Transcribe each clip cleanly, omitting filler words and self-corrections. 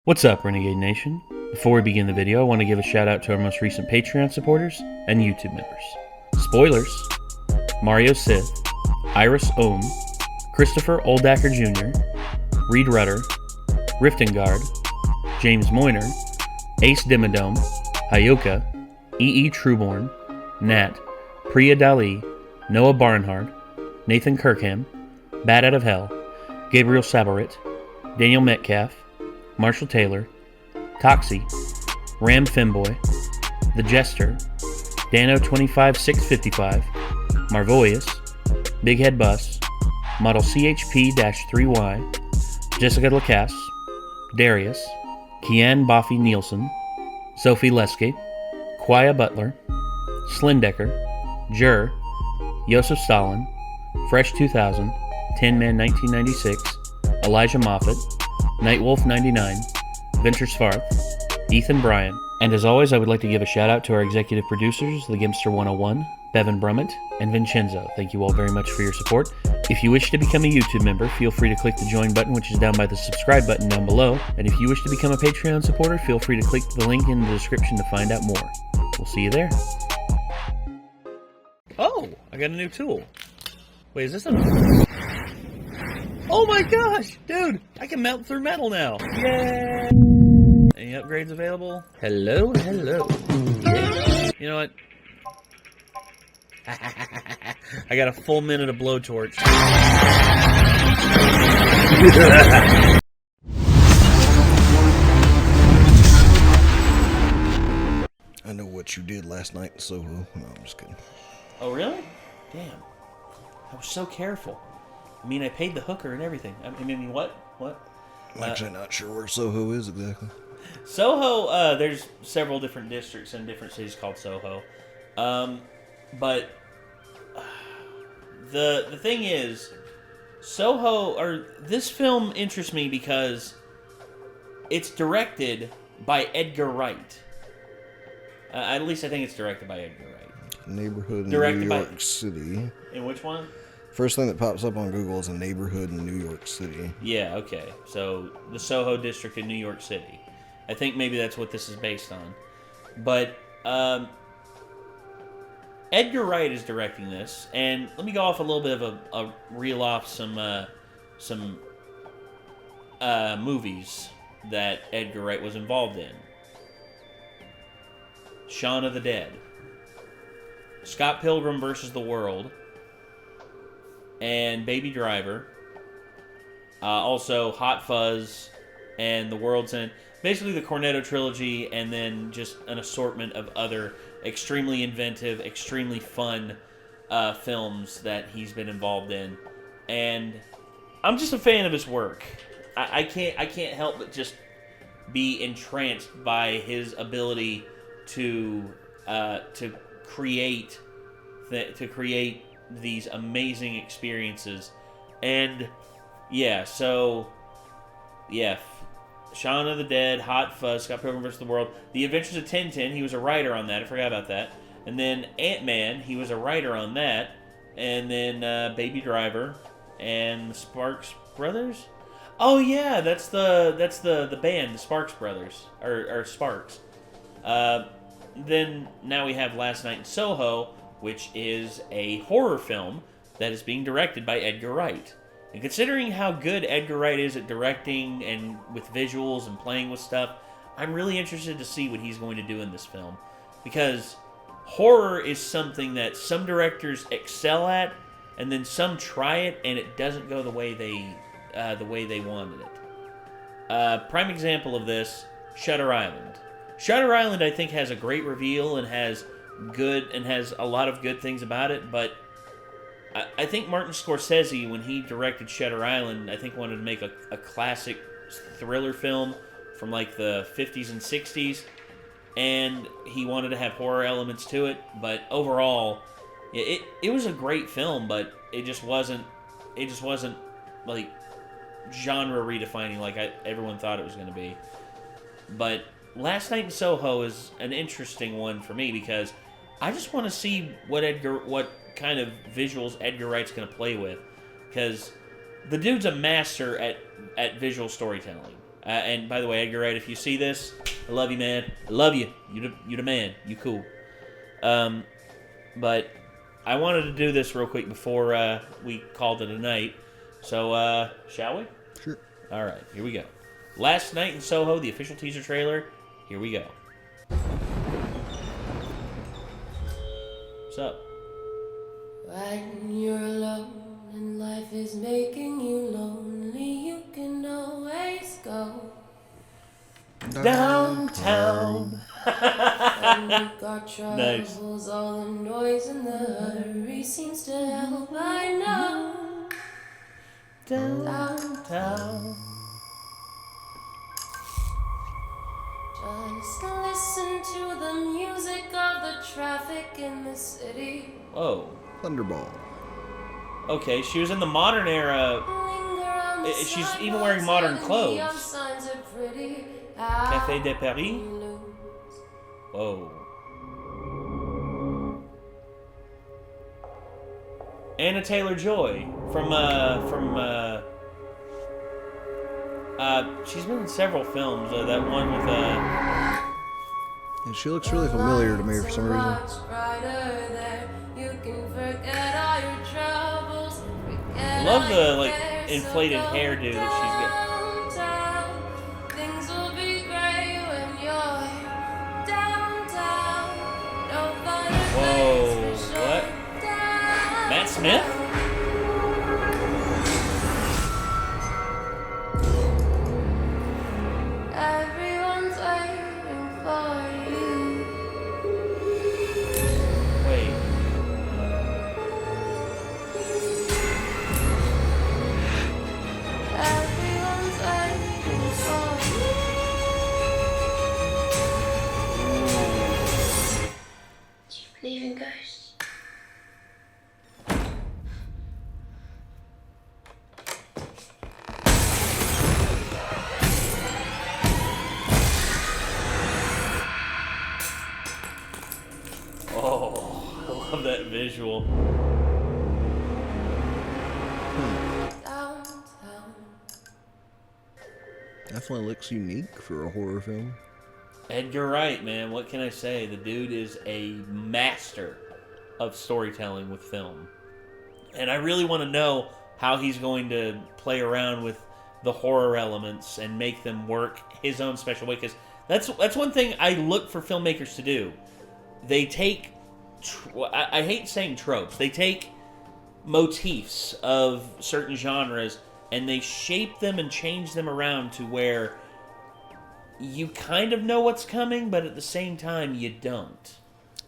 What's up, Renegade Nation? Before we begin the video, I want to give a shout out to our most recent Patreon supporters and YouTube members. Spoilers, Mario Sith, Iris Ohm, Christopher Oldacker Jr., Reed Rudder, Riftengard, James Moyner, Ace Dimmadome, Hayoka, E.E. Trueborn, Nat, Priya Dali, Noah Barnhart, Nathan Kirkham, Bat Out of Hell, Gabriel Sabarit, Daniel Metcalf, Marshall Taylor, Toxie, Ram Femboy, The Jester, Dano25655, Marvoius, Big Head Bus, Model CHP-3Y, Jessica Lacasse, Darius, Kian Boffy Nielsen, Sophie Leske, Quia Butler, Slindecker, Jur, Joseph Stalin, Fresh 2000, Tin Man 1996, Elijah Moffat, Nightwolf 99, Venture Svarth, Ethan Bryan, and as always, I would like to give a shout out to our executive producers, The Gimster 101, Bevan Brummett, and Vincenzo. Thank you all very much for your support. If you wish to become a YouTube member, feel free to click the join button, which is down by the subscribe button down below. And if you wish to become a Patreon supporter, feel free to click the link in the description to find out more. We'll see you there. Oh, I got a new tool. Wait, is this a... Oh my gosh, dude, I can melt through metal now. Yay! Any upgrades available? Hello. You know what? I got a full minute of blowtorch. I know what you did last night in Soho. No, I'm just kidding. Oh, really? Damn. I was so careful. I mean, I paid the hooker and everything. I mean, what? I'm actually not sure where Soho is exactly. Soho, there's several different districts in different cities called Soho. But the thing is, this film interests me because it's directed by Edgar Wright. At least I think it's directed by Edgar Wright. Neighborhood in Directed New by- York City. In which one? First thing that pops up on Google is a neighborhood in New York City. Yeah, okay. So, the Soho district in New York City. I think maybe that's what this is based on. But, Edgar Wright is directing this, and let me go off a little bit of a reel off some movies that Edgar Wright was involved in. Shaun of the Dead. Scott Pilgrim vs. the World. And Baby Driver. Also, Hot Fuzz and The World's End. Basically the Cornetto trilogy, and then just an assortment of other extremely inventive, extremely fun films that he's been involved in. And I'm just a fan of his work. I can't help but just be entranced by his ability to create these amazing experiences. And Shaun of the Dead, Hot Fuzz, Scott Pilgrim vs. the World, The Adventures of Tintin, he was a writer on that, I forgot about that. And then Ant-Man, he was a writer on that. And then Baby Driver and the Sparks Brothers. Oh yeah, that's the band, the Sparks Brothers, or Sparks. Then now we have Last Night in Soho, which is a horror film that is being directed by Edgar Wright. And considering how good Edgar Wright is at directing and with visuals and playing with stuff, I'm really interested to see what he's going to do in this film. Because horror is something that some directors excel at, and then some try it and it doesn't go the way they wanted it. Prime example of this, Shutter Island. Shutter Island, I think, has a great reveal and has a lot of good things about it, but I think Martin Scorsese, when he directed Shutter Island, I think wanted to make a classic thriller film from like the 50s and 60s, and he wanted to have horror elements to it, but overall, it was a great film, but it just wasn't like genre redefining like everyone thought it was going to be. But Last Night in Soho is an interesting one for me because I just want to see what kind of visuals Edgar Wright's going to play with, because the dude's a master at visual storytelling. And by the way, Edgar Wright, if you see this, I love you, man. I love you. You the man. You cool. But I wanted to do this real quick before we called it a night. So, shall we? Sure. All right, here we go. Last Night in Soho, the official teaser trailer. Here we go. What's up? When you're alone and life is making you lonely, you can always go downtown. When you've got troubles, Nice. all the noise and the hurry seems to help. I know. Downtown. Just listen to the music of the traffic in the city. Whoa. Thunderball. Okay, she was in the modern era. She's even wearing modern clothes. Café de Paris? Whoa. Anna Taylor-Joy from she's been in several films. That one with And she looks really familiar to me for some reason. love the like inflated hairdo that she's got. Things will be great when you're downtown. Whoa, what? Matt Smith? Everyone's waiting for you. Wait. Everyone's waiting for you. Do you believe in ghosts? Oh, I love that visual. Downtown. Definitely looks unique for a horror film. Edgar Wright, man, what can I say? The dude is a master of storytelling with film. And I really want to know how he's going to play around with the horror elements and make them work his own special way. Because that's one thing I look for filmmakers to do. They take, I hate saying tropes, they take motifs of certain genres and they shape them and change them around to where you kind of know what's coming, but at the same time you don't.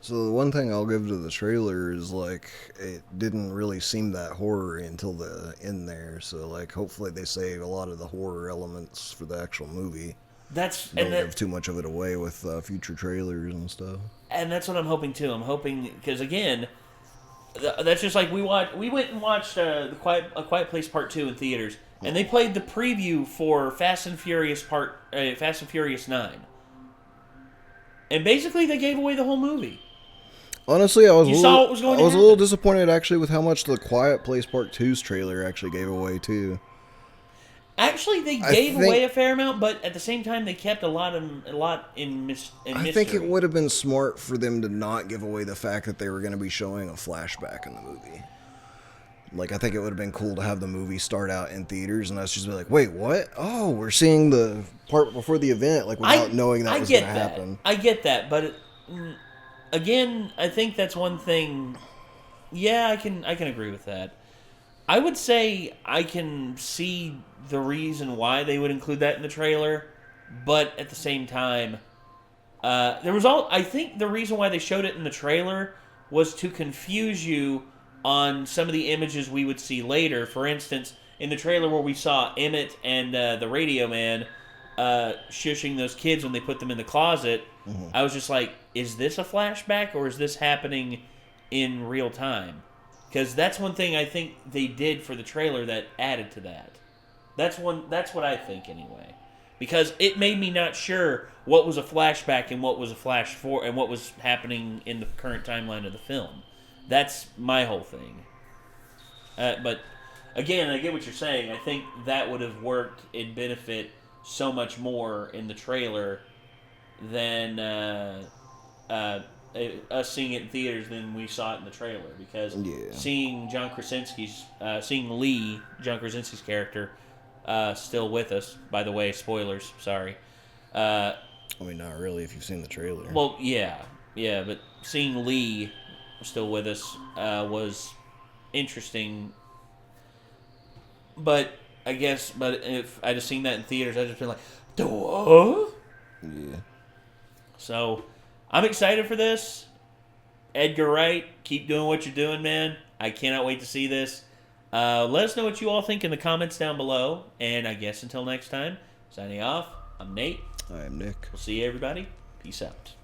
So the one thing I'll give to the trailer is, like, it didn't really seem that horror until the end there. So, like, hopefully they save a lot of the horror elements for the actual movie. Don't give too much of it away with future trailers and stuff. And that's what I'm hoping too. I'm hoping because again, that's just like we went and watched A Quiet Place Part 2 in theaters, and they played the preview for Fast and Furious 9, and basically they gave away the whole movie. Honestly, I was a little disappointed actually with how much the Quiet Place Part 2's trailer actually gave away too. Actually, they gave away a fair amount, but at the same time, they kept a lot in mystery. I think it would have been smart for them to not give away the fact that they were going to be showing a flashback in the movie. Like, I think it would have been cool to have the movie start out in theaters, and us just be like, wait, what? Oh, we're seeing the part before the event, like, without knowing that was going to happen. I get that, but again, I think that's one thing. Yeah, I can agree with that. I would say I can see the reason why they would include that in the trailer, but at the same time, I think the reason why they showed it in the trailer was to confuse you on some of the images we would see later. For instance, in the trailer where we saw Emmett and the radio man shushing those kids when they put them in the closet, I was just like, is this a flashback or is this happening in real time? Because that's one thing I think they did for the trailer that added to that. That's what I think anyway. Because it made me not sure what was a flashback and what was a flash forward and what was happening in the current timeline of the film. That's my whole thing. But again, I get what you're saying. I think that would have worked in benefit so much more in the trailer than us seeing it in theaters than we saw it in the trailer, because seeing John Krasinski's John Krasinski's character, still with us. By the way, spoilers. Sorry. I mean, not really if you've seen the trailer. Well, yeah, but seeing Lee still with us was interesting. But I guess, if I'd have seen that in theaters, I'd just been like, duh. Yeah. So, I'm excited for this. Edgar Wright, keep doing what you're doing, man. I cannot wait to see this. Let us know what you all think in the comments down below. And I guess until next time, signing off, I'm Nate. I am Nick. We'll see you, everybody. Peace out.